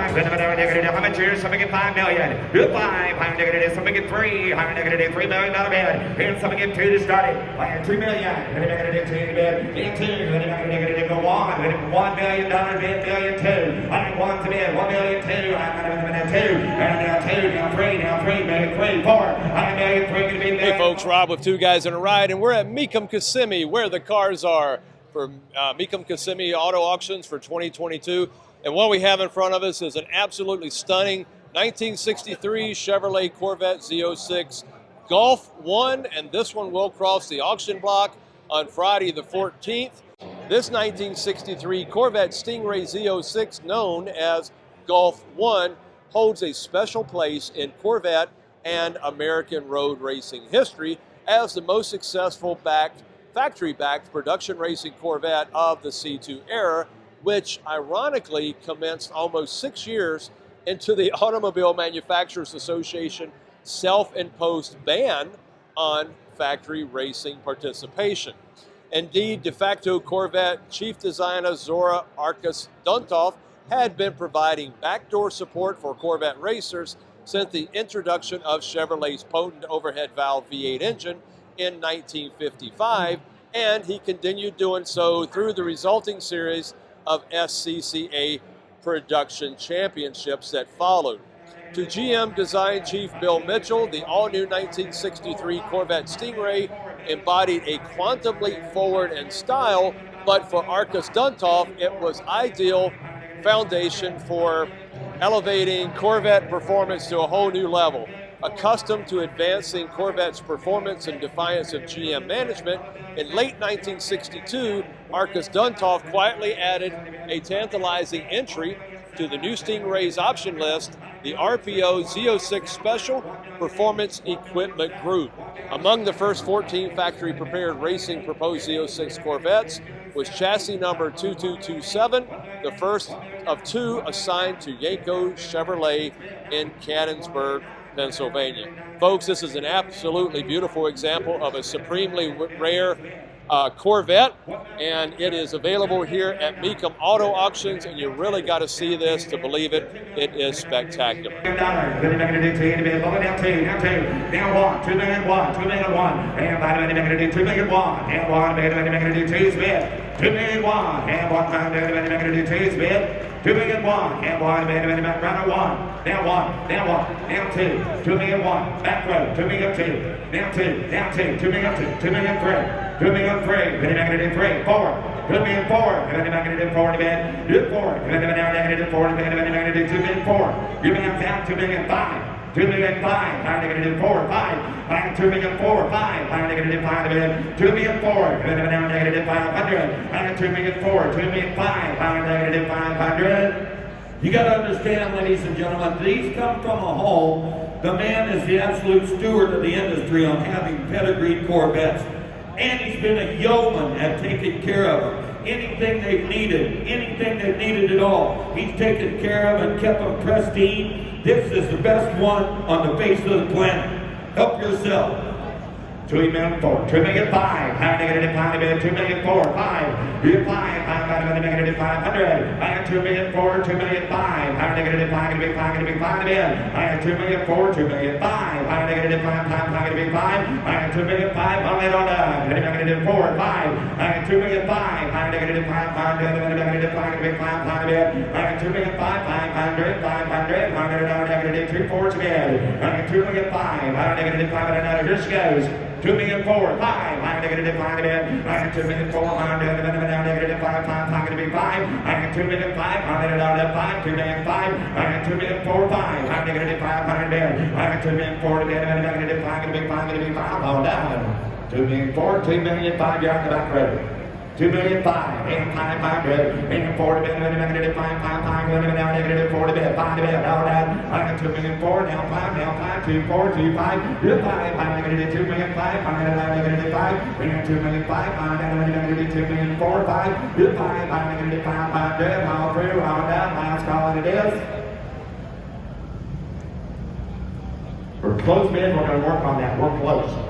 Amateurs, something at $5 million. Do 5, higher negative, something at 3, higher negative, $3 million bid. And something at 2 to start it. Higher $2 million. Negative 2 bid. And 2, negative go on. $1 million bid, million 2. Higher 1 to bid, $1 million 2. Higher 2, and now 2, now 3, now 3, million 3, 4. Higher million 3 going to be. Hey folks, Rob with Two Guys in a Ride, and we're at Mecum Kissimmee, where the cars are for Mecum Kissimmee Auto Auctions for 2022. And what we have in front of us is an absolutely stunning 1963 Chevrolet Corvette Z06 Gulf One, and this one will cross the auction block on Friday the 14th. This 1963 Corvette Stingray Z06, known as Gulf One, holds a special place in Corvette and American road racing history as the most successful factory-backed production racing Corvette of the C2 era, which ironically commenced almost 6 years into the Automobile Manufacturers Association self-imposed ban on factory racing participation. Indeed, de facto Corvette chief designer Zora Arkus Duntov had been providing backdoor support for Corvette racers since the introduction of Chevrolet's potent overhead valve V8 engine in 1955, and he continued doing so through the resulting series of SCCA Production Championships that followed. To GM design chief Bill Mitchell, the all-new 1963 Corvette Stingray embodied a quantum leap forward in style, but for Arkus Duntov, it was ideal foundation for elevating Corvette performance to a whole new level. Accustomed to advancing Corvette's performance in defiance of GM management, in late 1962, Arkus Duntov quietly added a tantalizing entry to the new Stingray's option list, the RPO Z06 Special Performance Equipment Group. Among the first 14 factory-prepared racing proposed Z06 Corvettes was chassis number 2227, the first of 2 assigned to Yanko Chevrolet in Cannonsburg, Pennsylvania. Folks, this is an absolutely beautiful example of a supremely rare Corvette, and it is available here at Mecum Auto Auctions, and you really got to see this to believe it. It is spectacular. $2 million 1, and 1 minute, runner 1, now 1, now 1, now 2, $2 million 1, back row, $2 million 2, now 2, now 2, $2 million 2, $2 million 3, $2 million 3, negative 3, 4, $2 million 4, negative 4 to bed, do 4, negative 4, negative 2 million 4, you may have found $2 million 5. $2 million 5, higher negative 4, 5, higher $2 million 4, 5, higher negative 5 to bid, $2 million 4, now negative 500, higher $2 million 4, $2 million 5, higher negative 500. You got to understand, ladies and gentlemen, these come from a home. The man is the absolute steward of the industry on having pedigreed Corvettes, and he's been a yeoman at taking care of them. Anything they've needed at all, he's taken care of and kept them pristine. This is the best one on the face of the planet. Help yourself. $2 million 4, $2 million 5, higher negative 5 to bid, $2 million 4, 5, $2 negative 500, higher $2 million 4, $2 million 5, higher negative 5 to bid, 5 to bid, higher $2 million 4, $2 million 5, higher negative 5, 5 to bid, 5, higher $2 million 5, on it on up, negative 4, 5, higher $2 million 5, higher negative 5, 5 to bid, 5 to bid, higher $2 million 5, 500, 500, negative 2, 4 to bid, higher $2 million 5, higher negative 5, and another, here she goes. $2 million 4, 5, higher negative 5 to bid, higher $2 million 4, negative 5, 5 to be 5, higher $2 million 5, $100 5, $2 million 5, higher $2 million 4, 5, higher negative 500 bid, higher $2 million 4 to bid, negative 5 to be 5, all down. $2 million 4, $2 million 5, you're on the back road. $2 million 5, and 500, and 4 to bid, negative 5, 5, negative 4 to bid, 5 to bid, all down. I got $2 million 4, now 5, 2, 4, 2, 5, you're 5, negative $2 million 5, negative 5, and $2 million 5, negative $2 million 4, 5, you're 5, negative 500, all through, all down, last call it is. We're close, man, we're going to work on that, we're close.